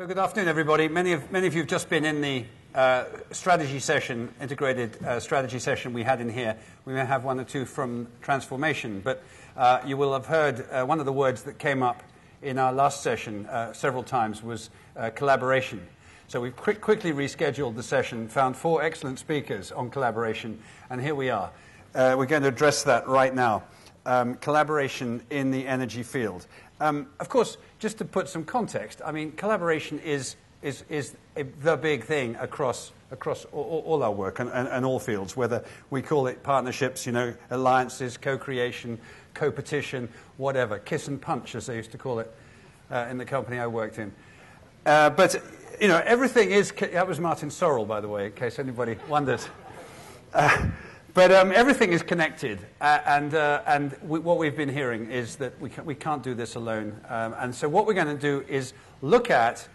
So good afternoon, everybody. Many of you have just been in the strategy session, integrated strategy session we had in here. We may have one or two from transformation, but you will have heard one of the words that came up in our last session several times was collaboration. So we've quickly rescheduled the session, found 4 excellent speakers on collaboration, and here we are. We're going to address that right now. Collaboration in the energy field. Of course, just to put some context, I mean, collaboration is the big thing across all our work and all fields, whether we call it partnerships, alliances, co-creation, co-petition, whatever, kiss and punch, as they used to call it in the company I worked in. But, everything is... That was Martin Sorrell, by the way, in case anybody wonders. But everything is connected, and what we've been hearing is that we can't do this alone. And so what we're going to do is look at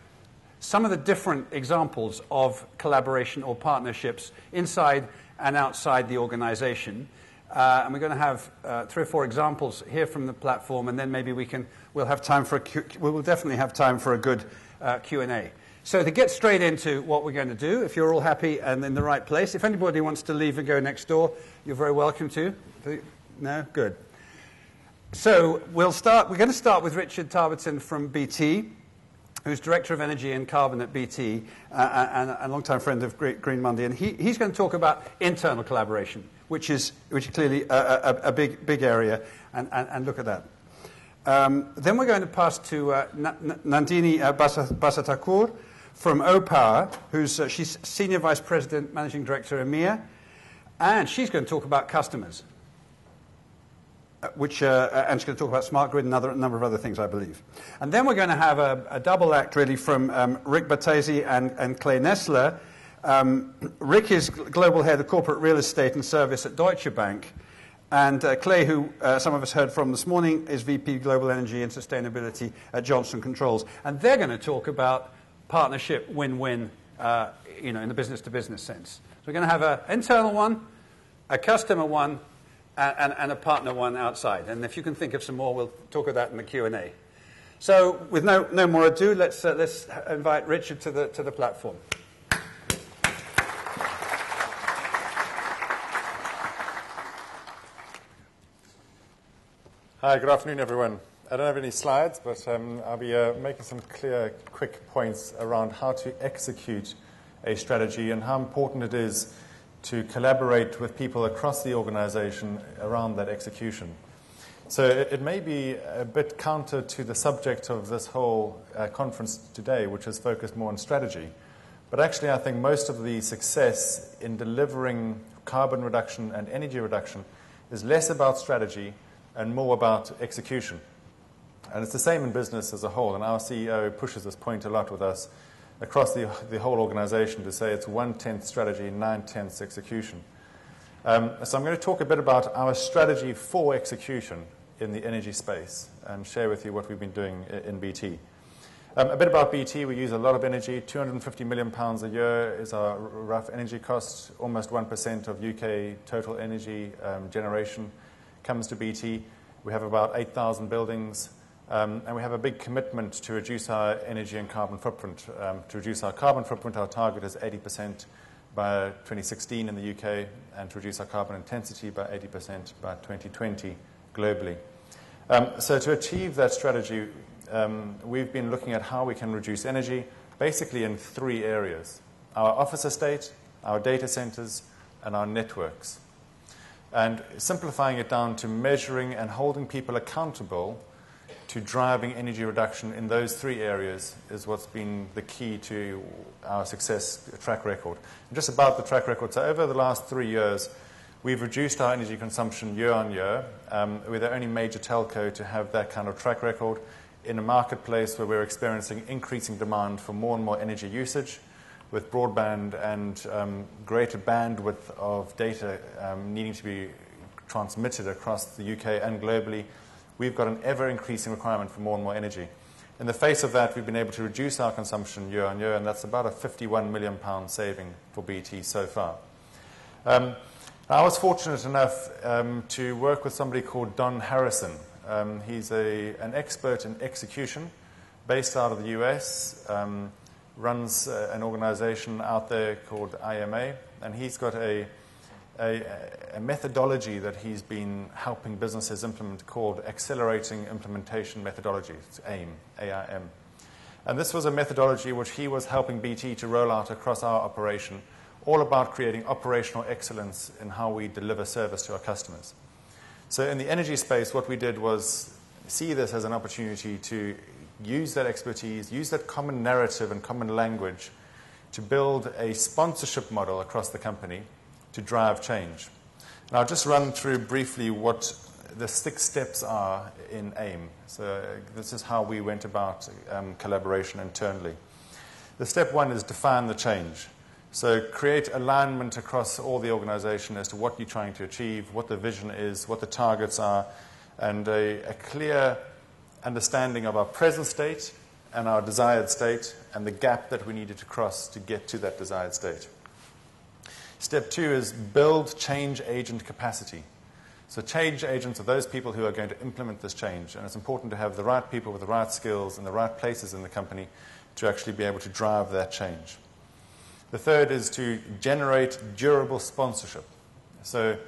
some of the different examples of collaboration or partnerships inside and outside the organization. And we're going to have 3 or 4 examples here from the platform, and then maybe we'll have time for we will definitely have time for a good Q&A. So to get straight into what we're going to do, if you're all happy and in the right place, if anybody wants to leave and go next door, you're very welcome to. No? Good. So we're going to start with Richard Tarberton from BT, who's Director of Energy and Carbon at BT, and a long-time friend of Green Monday. And he's going to talk about internal collaboration, which is clearly a big area, and look at that. Then we're going to pass to Nandini Basatakur from O-Power, she's Senior Vice President, Managing Director, EMEA, and she's going to talk about customers, and she's going to talk about smart grid and a number of other things, I believe. And then we're going to have a double act, really, from Rick Battesi and Clay Nessler. Rick is Global Head of Corporate Real Estate and Service at Deutsche Bank, and Clay, who some of us heard from this morning, is VP Global Energy and Sustainability at Johnson Controls. And they're going to talk about partnership win-win, in the business-to-business sense. So we're going to have an internal one, a customer one, and a partner one outside. And if you can think of some more, we'll talk of that in the Q&A. So with no more ado, let's invite Richard to the platform. Hi, good afternoon, everyone. I don't have any slides, but I'll be making some clear, quick points around how to execute a strategy and how important it is to collaborate with people across the organization around that execution. So it may be a bit counter to the subject of this whole conference today, which is focused more on strategy. But actually, I think most of the success in delivering carbon reduction and energy reduction is less about strategy and more about execution. And it's the same in business as a whole, and our CEO pushes this point a lot with us across the whole organization to say it's 1/10 strategy, 9/10 execution. So I'm going to talk a bit about our strategy for execution in the energy space and share with you what we've been doing in BT. A bit about BT, we use a lot of energy. £250 million a year is our rough energy cost. Almost 1% of UK total energy generation comes to BT. We have about 8,000 buildings. And we have a big commitment to reduce our energy and carbon footprint. To reduce our carbon footprint, our target is 80% by 2016 in the UK, and to reduce our carbon intensity by 80% by 2020 globally. So to achieve that strategy, we've been looking at how we can reduce energy, basically in 3 areas: our office estate, our data centers, and our networks. And simplifying it down to measuring and holding people accountable to driving energy reduction in those 3 areas is what's been the key to our success track record. And just about the track record, so over the last 3 years, we've reduced our energy consumption year on year. We're the only major telco to have that kind of track record in a marketplace where we're experiencing increasing demand for more and more energy usage, with broadband and greater bandwidth of data needing to be transmitted across the UK and globally. We've got an ever-increasing requirement for more and more energy. In the face of that, we've been able to reduce our consumption year on year, and that's about a £51 million saving for BT so far. I was fortunate enough to work with somebody called Don Harrison. He's an expert in execution based out of the US, runs an organization out there called IMA, and he's got a methodology that he's been helping businesses implement called Accelerating Implementation Methodology. It's AIM, A-I-M. And this was a methodology which he was helping BT to roll out across our operation, all about creating operational excellence in how we deliver service to our customers. So in the energy space, what we did was see this as an opportunity to use that expertise, use that common narrative and common language to build a sponsorship model across the company to drive change. And I'll just run through briefly what the 6 steps are in AIM. So this is how we went about collaboration internally. The step 1 is define the change. So create alignment across all the organization as to what you're trying to achieve, what the vision is, what the targets are, and a clear understanding of our present state and our desired state and the gap that we needed to cross to get to that desired state. Step 2 is build change agent capacity. So change agents are those people who are going to implement this change, and it's important to have the right people with the right skills in the right places in the company to actually be able to drive that change. The third is to generate durable sponsorship. So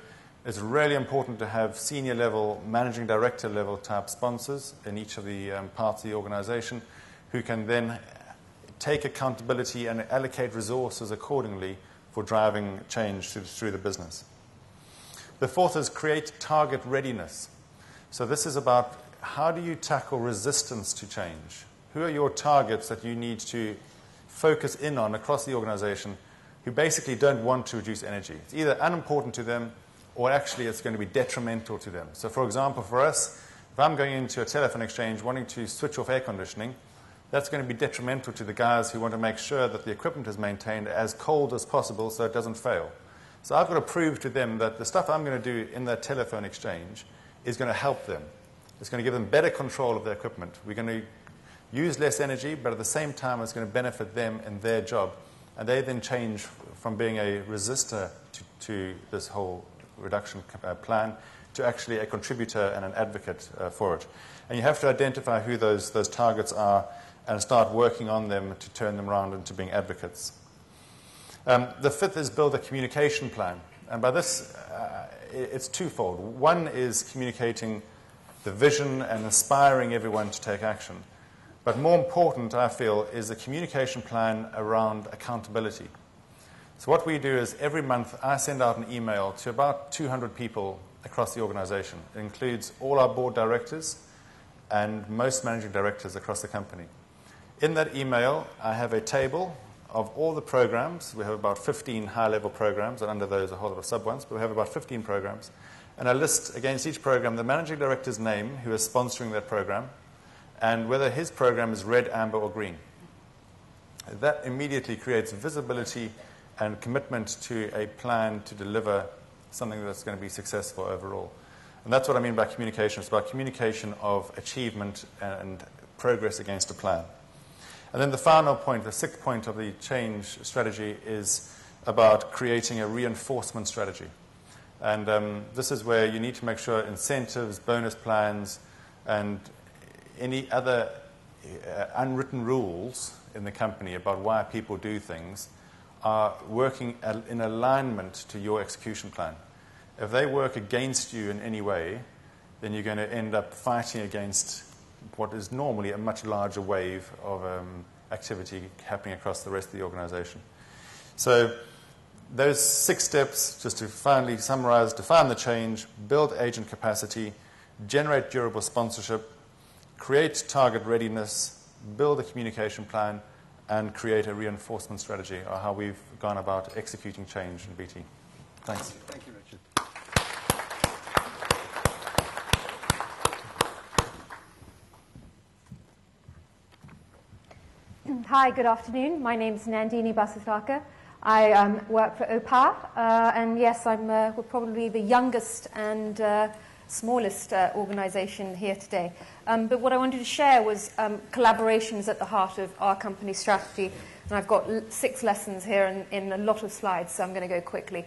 it's really important to have senior level, managing director level type sponsors in each of the parts of the organization who can then take accountability and allocate resources accordingly for driving change through the business. The fourth is create target readiness. So this is about how do you tackle resistance to change? Who are your targets that you need to focus in on across the organization who basically don't want to reduce energy? It's either unimportant to them or actually it's going to be detrimental to them. So for example, for us, if I'm going into a telephone exchange wanting to switch off air conditioning, that's going to be detrimental to the guys who want to make sure that the equipment is maintained as cold as possible so it doesn't fail. So I've got to prove to them that the stuff I'm going to do in that telephone exchange is going to help them. It's going to give them better control of their equipment. We're going to use less energy, but at the same time it's going to benefit them in their job. And they then change from being a resistor to this whole reduction plan to actually a contributor and an advocate for it. And you have to identify who those targets are and start working on them to turn them around into being advocates. The fifth is build a communication plan. And by this, it's twofold. One is communicating the vision and inspiring everyone to take action. But more important, I feel, is a communication plan around accountability. So what we do is every month I send out an email to about 200 people across the organization. It includes all our board directors and most managing directors across the company. In that email, I have a table of all the programs. We have about 15 high-level programs, and under those a whole lot of sub-ones, but we have about 15 programs. And I list against each program the managing director's name who is sponsoring that program and whether his program is red, amber, or green. That immediately creates visibility and commitment to a plan to deliver something that's going to be successful overall. And that's what I mean by communication. It's about communication of achievement and progress against a plan. And then the final point, the sixth point of the change strategy is about creating a reinforcement strategy. And this is where you need to make sure incentives, bonus plans, and any other unwritten rules in the company about why people do things are working in alignment to your execution plan. If they work against you in any way, then you're going to end up fighting against what is normally a much larger wave of activity happening across the rest of the organization. So those 6 steps, just to finally summarize: define the change, build agent capacity, generate durable sponsorship, create target readiness, build a communication plan, and create a reinforcement strategy, are how we've gone about executing change in BT. Thanks. Thank you, Richard. Hi, good afternoon. My name is Nandini Basutaka. I work for OPA, and yes, we're probably the youngest and smallest organization here today. But what I wanted to share was collaborations at the heart of our company's strategy. And I've got 6 lessons here in a lot of slides, so I'm going to go quickly.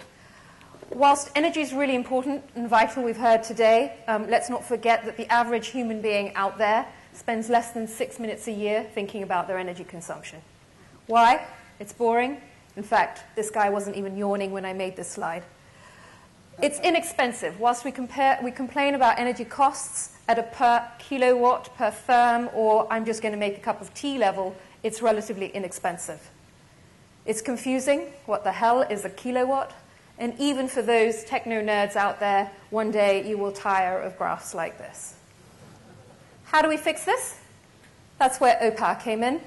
Whilst energy is really important and vital, we've heard today, let's not forget that the average human being out there spends less than 6 minutes a year thinking about their energy consumption. Why? It's boring. In fact, this guy wasn't even yawning when I made this slide. It's inexpensive. Whilst we complain about energy costs at a per kilowatt, per therm, or I'm just going to make a cup of tea level, it's relatively inexpensive. It's confusing. What the hell is a kilowatt? And even for those techno nerds out there, one day you will tire of graphs like this. How do we fix this? That's where OPA came in.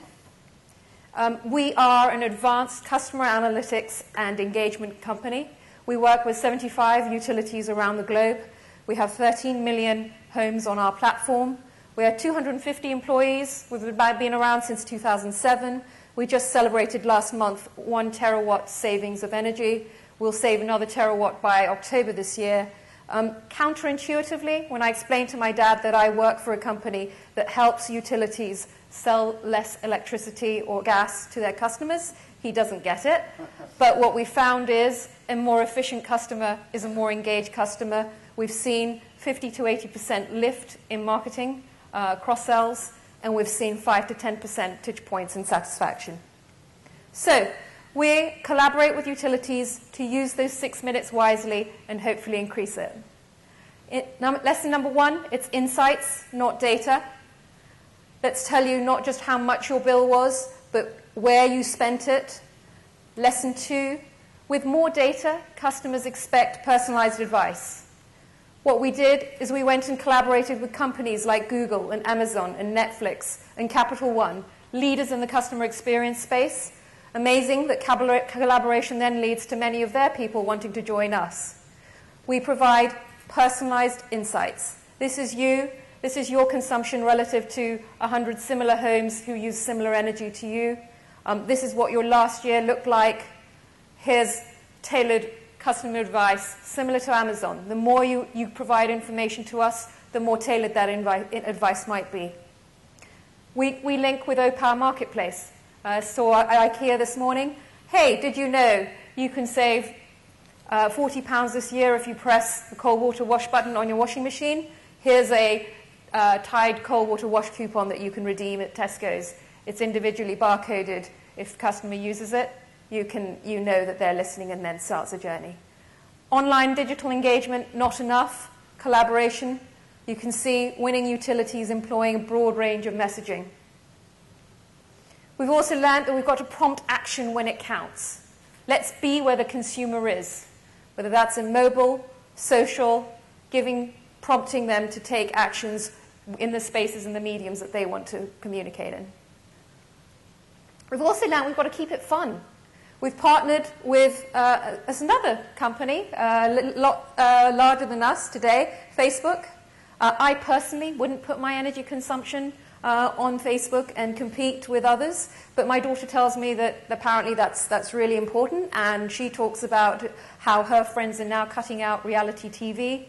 We are an advanced customer analytics and engagement company. We work with 75 utilities around the globe. We have 13 million homes on our platform. We are 250 employees. We've been around since 2007. We just celebrated last month 1 terawatt savings of energy. We'll save another terawatt by October this year. Counterintuitively, when I explained to my dad that I work for a company that helps utilities sell less electricity or gas to their customers, he doesn't get it. But what we found is a more efficient customer is a more engaged customer. We've seen 50 to 80% lift in marketing, cross-sells, and we've seen 5 to 10 percentage points in satisfaction. So we collaborate with utilities to use those 6 minutes wisely and hopefully increase it. Lesson number 1, it's insights, not data. Let's tell you not just how much your bill was, but where you spent it. Lesson 2, with more data, customers expect personalized advice. What we did is we went and collaborated with companies like Google and Amazon and Netflix and Capital One, leaders in the customer experience space. Amazing that collaboration then leads to many of their people wanting to join us. We provide personalized insights. This is you. This is your consumption relative to 100 similar homes who use similar energy to you. This is what your last year looked like. Here's tailored customer advice, similar to Amazon. The more you provide information to us, the more tailored that advice might be. We link with OPA Marketplace. Saw at IKEA this morning. Hey, did you know you can save £40 this year if you press the cold water wash button on your washing machine? Here's a Tide cold water wash coupon that you can redeem at Tesco's. It's individually barcoded. If the customer uses it, you know that they're listening and then starts a journey. Online digital engagement, not enough. Collaboration. You can see winning utilities employing a broad range of messaging. We've also learned that we've got to prompt action when it counts. Let's be where the consumer is, whether that's in mobile, social, prompting them to take actions in the spaces and the mediums that they want to communicate in. We've also learned we've got to keep it fun. We've partnered with another company, a lot larger than us today, Facebook. I personally wouldn't put my energy consumption on Facebook and compete with others, but my daughter tells me that apparently that's really important, and she talks about how her friends are now cutting out reality TV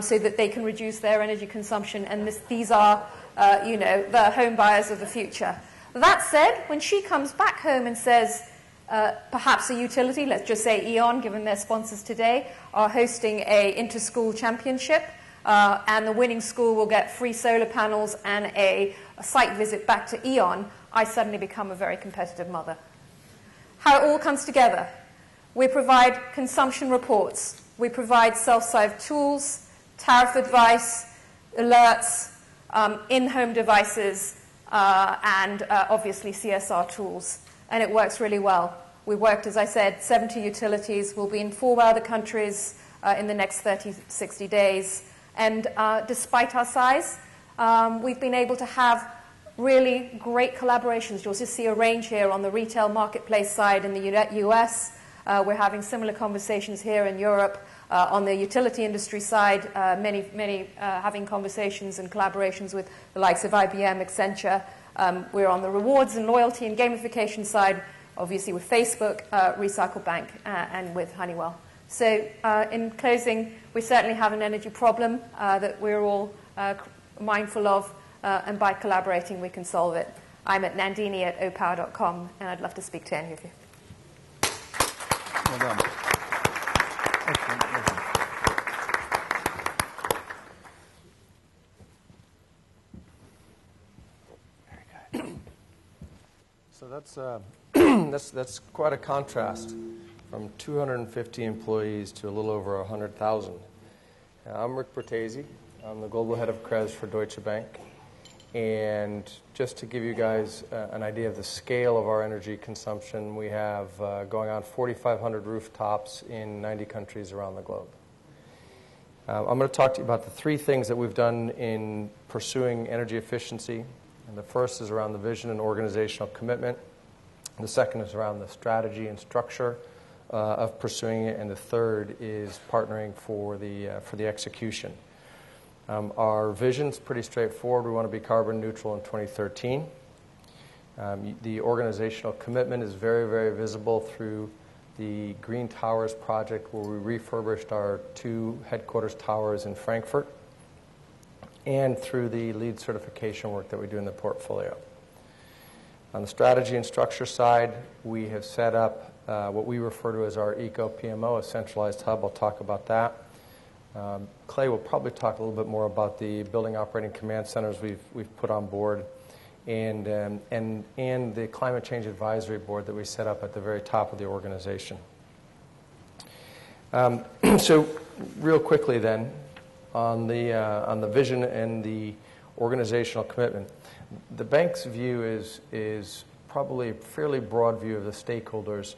so that they can reduce their energy consumption, and these are the home buyers of the future. That said, when she comes back home and says, perhaps a utility, let's just say E.ON, given their sponsors today, are hosting a inter-school championship, and the winning school will get free solar panels and a site visit back to E.ON, I suddenly become a very competitive mother. How it all comes together. We provide consumption reports. We provide self-serve tools, tariff advice, alerts, in-home devices, and obviously CSR tools. And it works really well. We worked, as I said, 70 utilities. We'll be in 4 other countries in the next 60 days. And despite our size, we've been able to have really great collaborations. You'll just see a range here on the retail marketplace side in the US. We're having similar conversations here in Europe. On the utility industry side, many having conversations and collaborations with the likes of IBM, Accenture. We're on the rewards and loyalty and gamification side, obviously with Facebook, Recycle Bank, and with Honeywell. So in closing, we certainly have an energy problem that we're all mindful of, and by collaborating we can solve it. I'm at nandini@opower.com, and I'd love to speak to any of you. Well done. Excellent. That's quite a contrast from 250 employees to a little over 100,000. I'm Rick Bertese. I'm the global head of CRES for Deutsche Bank. And just to give you guys an idea of the scale of our energy consumption, we have going on 4,500 rooftops in 90 countries around the globe. I'm going to talk to you about the three things that we've done in pursuing energy efficiency. And the first is around the vision and organizational commitment. The second is around the strategy and structure of pursuing it. And the third is partnering for the execution. Our vision is pretty straightforward. We want to be carbon neutral in 2013. The organizational commitment is very, very visible through the Green Towers project, where we refurbished our 2 headquarters towers in Frankfurt, and through the LEED certification work that we do in the portfolio. On the strategy and structure side, we have set up what we refer to as our Eco-PMO, a centralized hub. I'll talk about that. Clay will probably talk a little bit more about the building operating command centers we've put on board, and the climate change advisory board that we set up at the very top of the organization. So real quickly then, on the vision and the organizational commitment, the bank's view is probably a fairly broad view of the stakeholders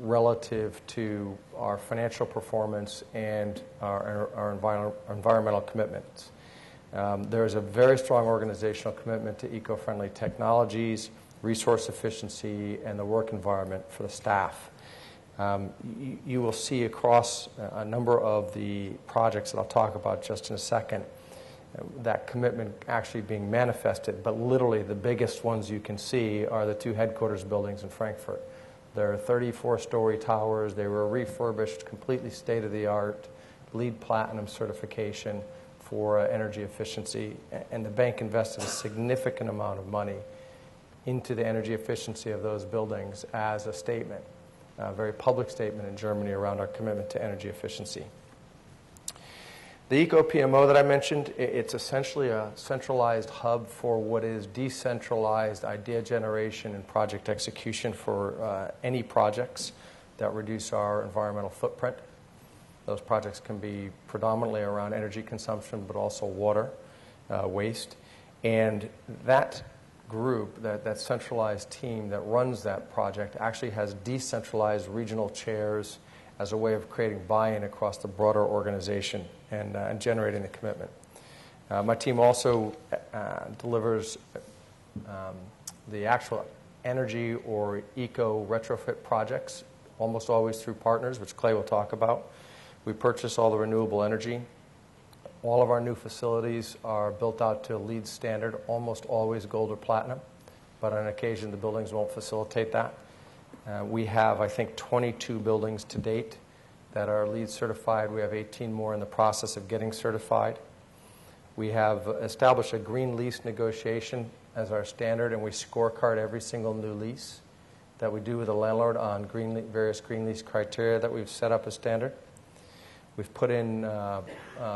relative to our financial performance and our environmental commitments. There is a very strong organizational commitment to eco-friendly technologies, resource efficiency, and the work environment for the staff. You will see across a number of the projects that I'll talk about just in a second that commitment actually being manifested, but literally the biggest ones you can see are the 2 headquarters buildings in Frankfurt. They're 34-story towers. They were refurbished, completely state-of-the-art, LEED Platinum certification for energy efficiency. And the bank invested a significant amount of money into the energy efficiency of those buildings as a statement, a very public statement in Germany around our commitment to energy efficiency. The Eco-PMO that I mentioned, it's essentially a centralized hub for what is decentralized idea generation and project execution for any projects that reduce our environmental footprint. Those projects can be predominantly around energy consumption, but also water, waste. And that group, that centralized team that runs that project actually has decentralized regional chairs as a way of creating buy-in across the broader organization and generating the commitment. My team also delivers the actual energy or eco retrofit projects, almost always through partners, which Clay will talk about. We purchase all the renewable energy. All of our new facilities are built out to a LEED standard, almost always gold or platinum, but on occasion the buildings won't facilitate that. We have, I think, 22 buildings to date that are LEED certified. We have 18 more in the process of getting certified. We have established a green lease negotiation as our standard, and we scorecard every single new lease that we do with the landlord on various green lease criteria that we've set up as standard. We've put in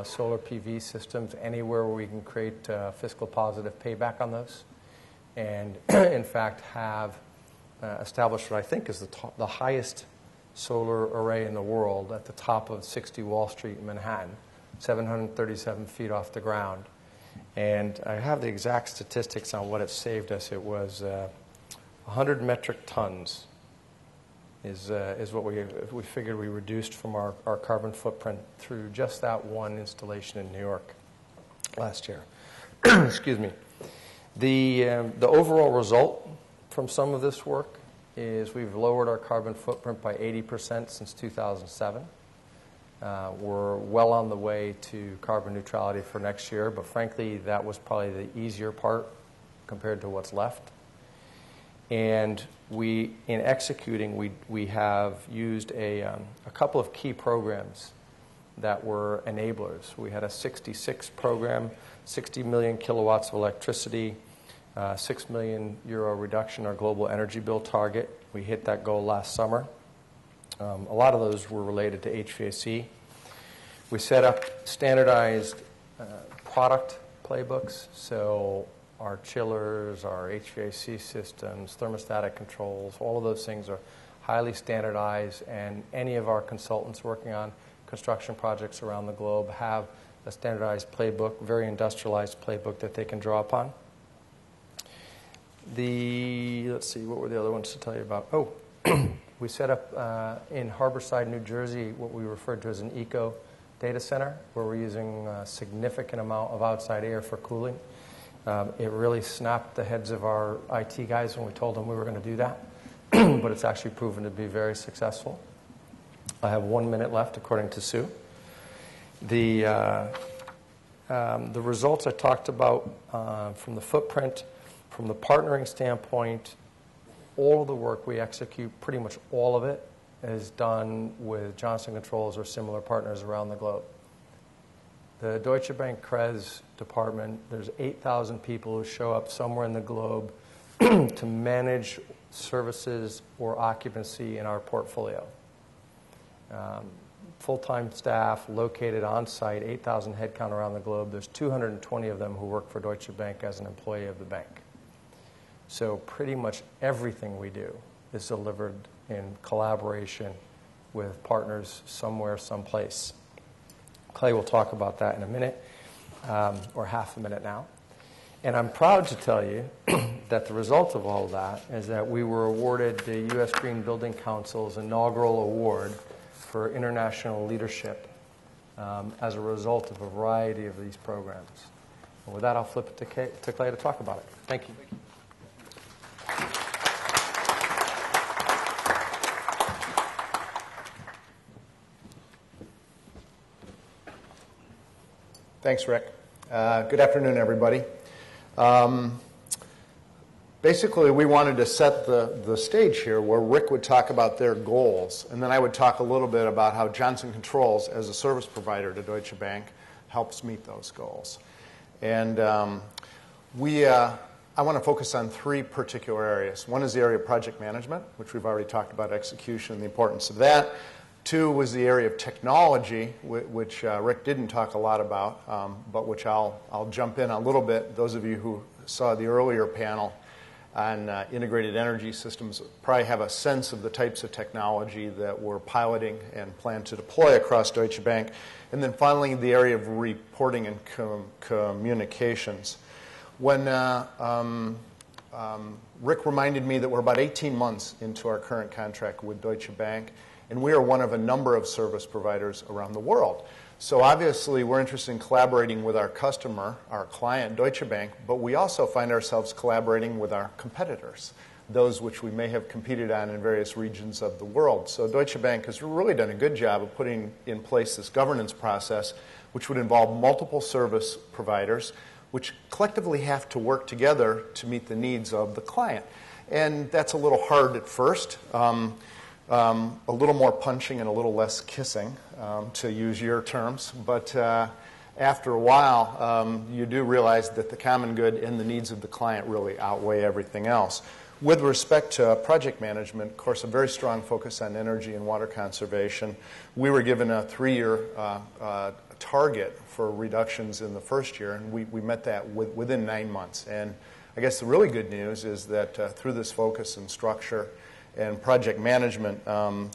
solar PV systems anywhere where we can create fiscal positive payback on those, and in fact have established what I think is the highest solar array in the world at the top of 60 Wall Street in Manhattan, 737 feet off the ground. And I have the exact statistics on what it saved us. It was 100 metric tons is what we figured we reduced from our carbon footprint through just that one installation in New York last year. Excuse me. The overall result from some of this work is we've lowered our carbon footprint by 80% since 2007. We're well on the way to carbon neutrality for next year, but frankly, that was probably the easier part compared to what's left. And in executing, we have used a couple of key programs that were enablers. We had a 66 program, 60 million kilowatts of electricity, 6 million euro reduction in our global energy bill target. We hit that goal last summer. A lot of those were related to HVAC. We set up standardized product playbooks. So our chillers, our HVAC systems, thermostatic controls, all of those things are highly standardized, and any of our consultants working on construction projects around the globe have a standardized playbook, very industrialized playbook that they can draw upon. Let's see, what were the other ones to tell you about? Oh, we set up in Harborside, New Jersey, what we referred to as an eco data center, where we're using a significant amount of outside air for cooling. It really snapped the heads of our IT guys when we told them we were going to do that, but it's actually proven to be very successful. I have 1 minute left, according to Sue. The results I talked about from the footprint, from the partnering standpoint, all of the work we execute, pretty much all of it, is done with Johnson Controls or similar partners around the globe. The Deutsche Bank CREZ department, there's 8,000 people who show up somewhere in the globe to manage services or occupancy in our portfolio. Full-time staff located on-site, 8,000 headcount around the globe. There's 220 of them who work for Deutsche Bank as an employee of the bank. So pretty much everything we do is delivered in collaboration with partners somewhere, someplace. Clay will talk about that in a minute, or half a minute now. And I'm proud to tell you that the result of all of that is that we were awarded the U.S. Green Building Council's inaugural award for international leadership as a result of a variety of these programs. And with that, I'll flip it to Clay to talk about it. Thank you. Thanks, Rick. Good afternoon, everybody. Basically, we wanted to set the stage here where Rick would talk about their goals, and then I would talk a little bit about how Johnson Controls, as a service provider to Deutsche Bank, helps meet those goals. And I want to focus on three particular areas. One is the area of project management, which we've already talked about, execution and the importance of that. Two was the area of technology, which Rick didn't talk a lot about, but which I'll jump in a little bit. Those of you who saw the earlier panel on integrated energy systems probably have a sense of the types of technology that we're piloting and plan to deploy across Deutsche Bank. And then finally, the area of reporting and communications. When Rick reminded me that we're about 18 months into our current contract with Deutsche Bank, and we are one of a number of service providers around the world. So obviously, we're interested in collaborating with our customer, our client, Deutsche Bank, but we also find ourselves collaborating with our competitors, those which we may have competed on in various regions of the world. So Deutsche Bank has really done a good job of putting in place this governance process, which would involve multiple service providers, which collectively have to work together to meet the needs of the client. And that's a little hard at first. A little more punching and a little less kissing, to use your terms. But after a while, you do realize that the common good and the needs of the client really outweigh everything else. With respect to project management, of course, a very strong focus on energy and water conservation. We were given a 3-year target for reductions in the first year, and we met that within 9 months. And I guess the really good news is that through this focus and structure and project management,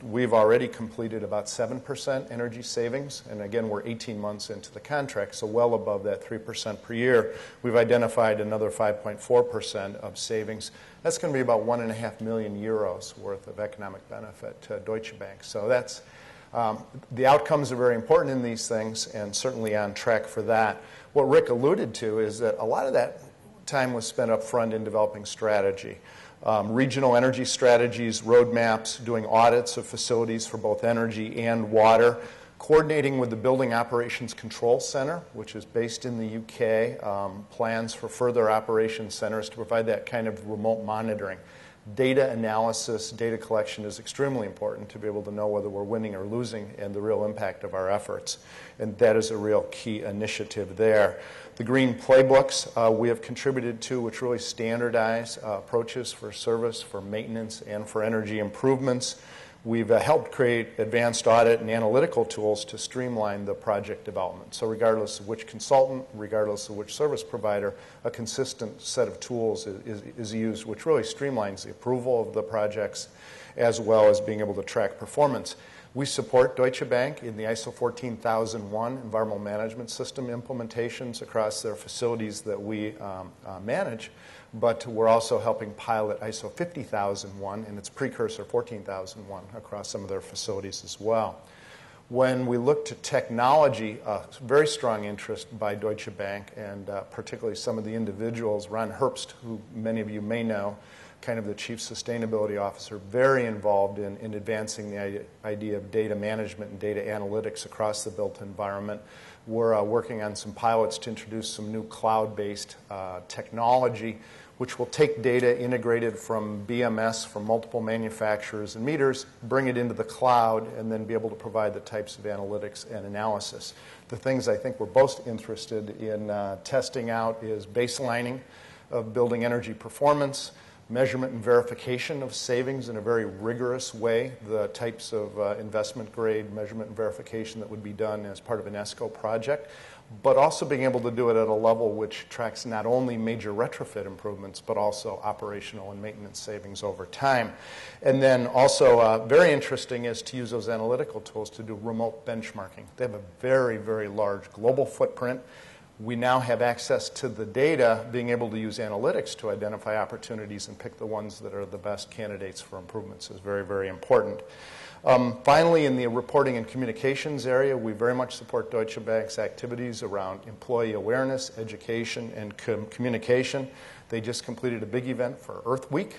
we've already completed about 7% energy savings. And again, we're 18 months into the contract, so well above that 3% per year. We've identified another 5.4% of savings. That's going to be about 1.5 million euros worth of economic benefit to Deutsche Bank. So that's the outcomes are very important in these things, and certainly on track for that. What Rick alluded to is that a lot of that time was spent up front in developing strategy. Regional energy strategies, roadmaps, doing audits of facilities for both energy and water, coordinating with the Building Operations Control Center, which is based in the UK, plans for further operations centers to provide that kind of remote monitoring. Data analysis, data collection is extremely important to be able to know whether we're winning or losing and the real impact of our efforts. And that is a real key initiative there. The green playbooks we have contributed to, which really standardize approaches for service, for maintenance, and for energy improvements. we've helped create advanced audit and analytical tools to streamline the project development. So regardless of which consultant, regardless of which service provider, a consistent set of tools is used, which really streamlines the approval of the projects as well as being able to track performance. We support Deutsche Bank in the ISO 14001 environmental management system implementations across their facilities that we manage, but we're also helping pilot ISO 50001 and its precursor 14001 across some of their facilities as well. When we look to technology, very strong interest by Deutsche Bank and particularly some of the individuals, Ron Herbst, who many of you may know, kind of the Chief Sustainability Officer, very involved in advancing the idea of data management and data analytics across the built environment. We're working on some pilots to introduce some new cloud-based technology which will take data integrated from BMS, from multiple manufacturers and meters, bring it into the cloud, and then be able to provide the types of analytics and analysis. The things I think we're most interested in testing out is baselining of building energy performance, measurement and verification of savings in a very rigorous way, the types of investment grade measurement and verification that would be done as part of an ESCO project, but also being able to do it at a level which tracks not only major retrofit improvements, but also operational and maintenance savings over time. And then also very interesting is to use those analytical tools to do remote benchmarking. They have a very, very large global footprint. We now have access to the data, being able to use analytics to identify opportunities and pick the ones that are the best candidates for improvements is very, very important. Finally, in the reporting and communications area, we very much support Deutsche Bank's activities around employee awareness, education, and communication. They just completed a big event for Earth Week,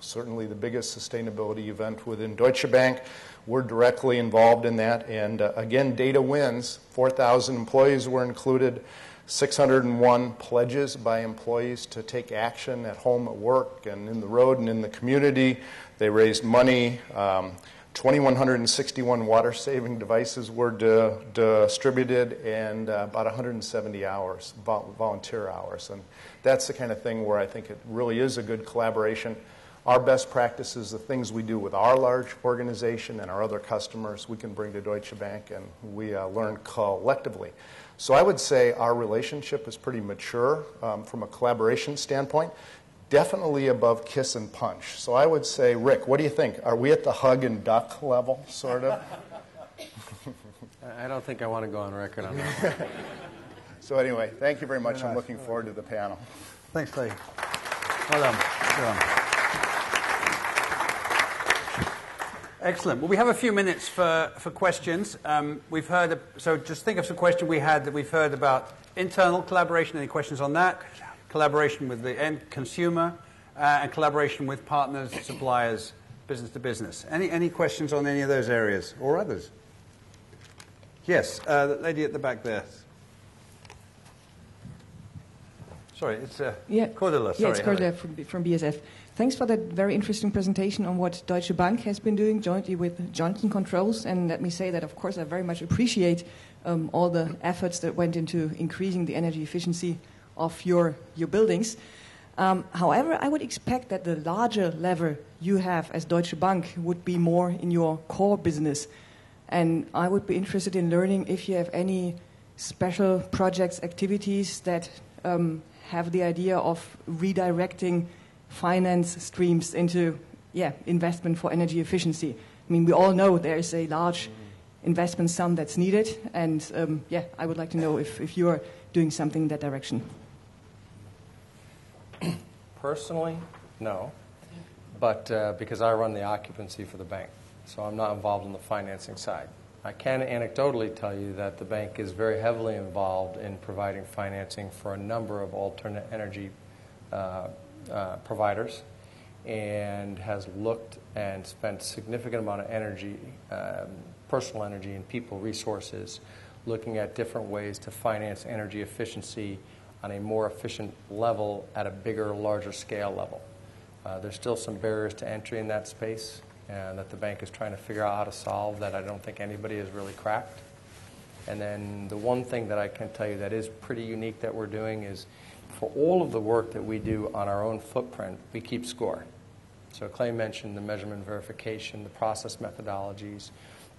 certainly the biggest sustainability event within Deutsche Bank. We're directly involved in that. And again, data wins. 4,000 employees were included. 601 pledges by employees to take action at home, at work, and in the road and in the community. They raised money. 2,161 water-saving devices were distributed, and about 170 hours, volunteer hours. And that's the kind of thing where I think it really is a good collaboration. Our best practices, the things we do with our large organization and our other customers, we can bring to Deutsche Bank, and we learn collectively. So I would say our relationship is pretty mature from a collaboration standpoint. Definitely above kiss and punch. So I would say, Rick, what do you think? Are we at the hug and duck level, sort of? I don't think I want to go on record on that. So anyway, thank you very much. I'm looking forward to the panel. Thanks, Lee. Well done. Well done. Excellent. Well, we have a few minutes for questions. We've heard, so just think of some questions we had that we've heard about internal collaboration. Any questions on that? Collaboration with the end consumer, and collaboration with partners, suppliers, business to business. Any questions on any of those areas or others? Yes, the lady at the back there. Sorry, it's Cordula. Sorry, yeah, it's Cordula from BSF. Thanks for that very interesting presentation on what Deutsche Bank has been doing jointly with Johnson Controls. And let me say that, of course, I very much appreciate all the efforts that went into increasing the energy efficiency of your buildings. However, I would expect that the larger lever you have as Deutsche Bank would be more in your core business. And I would be interested in learning if you have any special projects, activities that have the idea of redirecting finance streams into investment for energy efficiency. I mean, we all know there is a large investment sum that's needed. And I would like to know if you are doing something in that direction. Personally, no, but because I run the occupancy for the bank, so I'm not involved in the financing side. I can anecdotally tell you that the bank is very heavily involved in providing financing for a number of alternate energy providers, and has looked and spent significant amount of energy, personal energy and people resources, looking at different ways to finance energy efficiency on a more efficient level at a bigger, larger scale level. There's still some barriers to entry in that space that the bank is trying to figure out how to solve that I don't think anybody has really cracked. And then the one thing that I can tell you that is pretty unique that we're doing is for all of the work that we do on our own footprint, we keep score. So Clay mentioned the measurement verification, the process methodologies,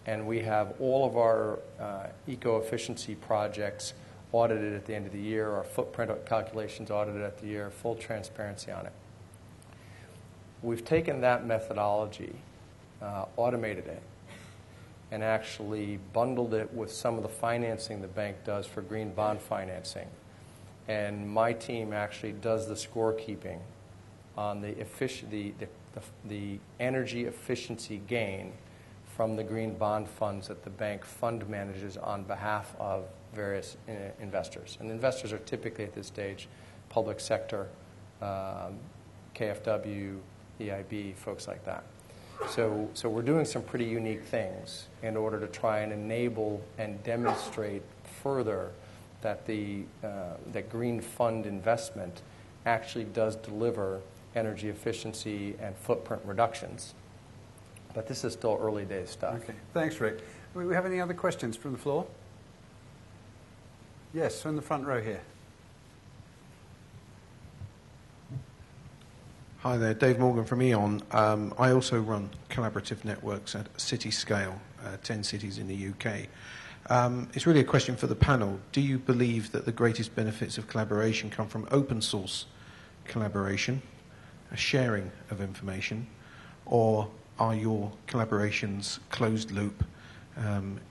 and we have all of our eco-efficiency projects audited at the end of the year, our footprint calculations audited at the year, full transparency on it. We've taken that methodology, automated it, and actually bundled it with some of the financing the bank does for green bond financing. And my team actually does the scorekeeping on the energy efficiency gain from the green bond funds that the bank fund manages on behalf of various investors. And investors are typically at this stage public sector, KFW, EIB, folks like that. So we're doing some pretty unique things in order to try and enable and demonstrate further that that green fund investment actually does deliver energy efficiency and footprint reductions. But this is still early days stuff. Okay. Thanks, Rick. Do we have any other questions from the floor? Yes, on the front row here. Hi there, Dave Morgan from E.ON. I also run collaborative networks at city scale, 10 cities in the UK. It's really a question for the panel. Do you believe that the greatest benefits of collaboration come from open source collaboration, a sharing of information, or are your collaborations closed loop?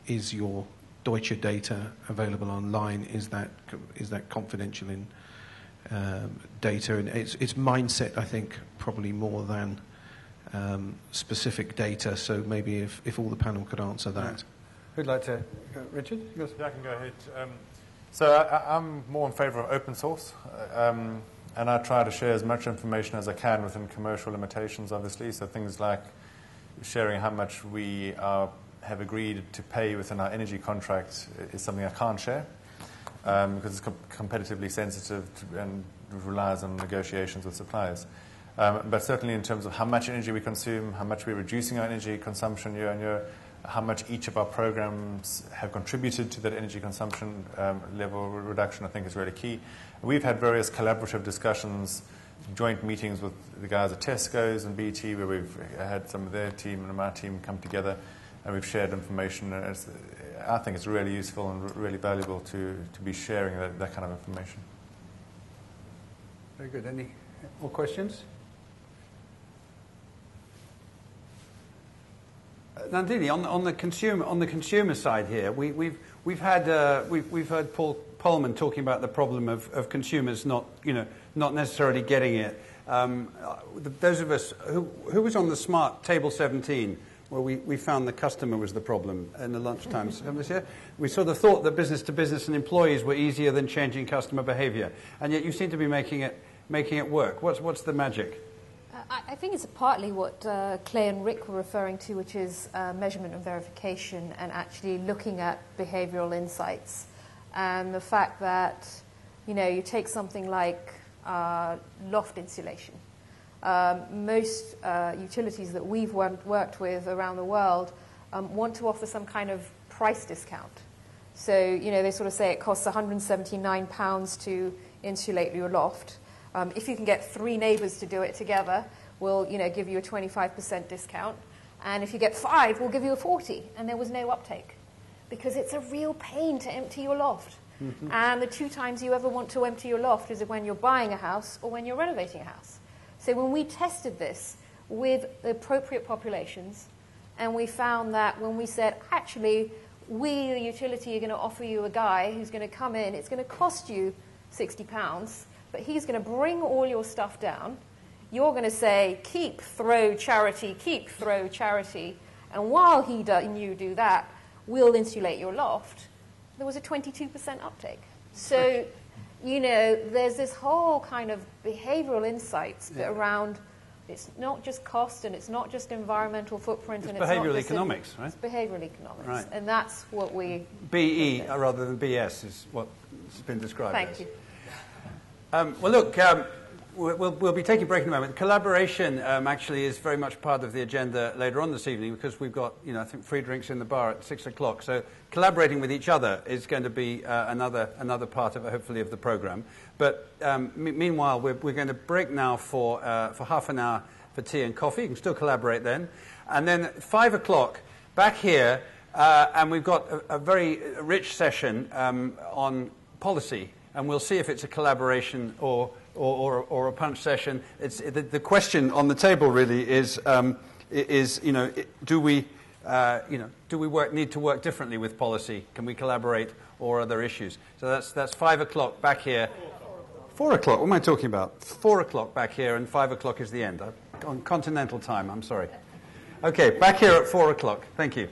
Is your Deutsche data available online? Is that confidential in data? And it's mindset, I think, probably more than specific data. So maybe if all the panel could answer that. Who'd like to? Richard? Yeah, I can go ahead. So I'm more in favour of open source, and I try to share as much information as I can within commercial limitations, obviously. So things like sharing how much we have agreed to pay within our energy contract is something I can't share because it's competitively sensitive and relies on negotiations with suppliers. But certainly in terms of how much energy we consume, how much we're reducing our energy consumption year on year, how much each of our programs have contributed to that energy consumption level reduction, I think is really key. We've had various collaborative discussions, joint meetings with the guys at Tesco's and BT, where we've had some of their team and my team come together, and we've shared information. And I think it's really useful and really valuable to be sharing that kind of information. Very good. Any more questions? Nandini, on the consumer side here, we've heard Paul Pullman talking about the problem of consumers not necessarily getting it. Those of us who was on the smart table 17, where we found the customer was the problem in the lunchtimes this year. We sort of thought that business to business and employees were easier than changing customer behaviour, and yet you seem to be making it work. What's the magic? I think it's partly what Clay and Rick were referring to, which is measurement and verification and actually looking at behavioral insights. And the fact that, you take something like loft insulation. Most utilities that we've worked with around the world want to offer some kind of price discount. So, they sort of say it costs £179 to insulate your loft. If you can get 3 neighbours to do it together, we'll give you a 25% discount. And if you get 5, we'll give you a 40. And there was no uptake because it's a real pain to empty your loft. Mm-hmm. And the 2 times you ever want to empty your loft is when you're buying a house or when you're renovating a house. So when we tested this with the appropriate populations, and we found that when we said, actually, we, the utility, are going to offer you a guy who's going to come in, it's going to cost you £60, but he's going to bring all your stuff down. You're going to say, keep, throw, charity, and while you do that, we'll insulate your loft. There was a 22% uptake. So, there's this whole kind of behavioral insights around, it's not just cost and it's not just environmental footprint. It's and behavioral it's not economics, right? It's behavioral economics. Right. And that's what we... BE rather than BS is what's been described as. Thank you. Well, look, we'll be taking a break in a moment. Collaboration actually is very much part of the agenda later on this evening because we've got, I think, free drinks in the bar at 6 o'clock. So collaborating with each other is going to be another part of, hopefully, of the program. But meanwhile, we're going to break now for half an hour for tea and coffee. You can still collaborate then. And then at 5 o'clock, back here, and we've got a very rich session on policy, and we'll see if it's a collaboration or a punch session. It's, the question on the table really is do we need to work differently with policy? Can we collaborate, or other issues? So that's 5 o'clock back here. 4 o'clock. What am I talking about? 4 o'clock back here, and 5 o'clock is the end. On continental time. I'm sorry. Okay, back here at 4 o'clock. Thank you.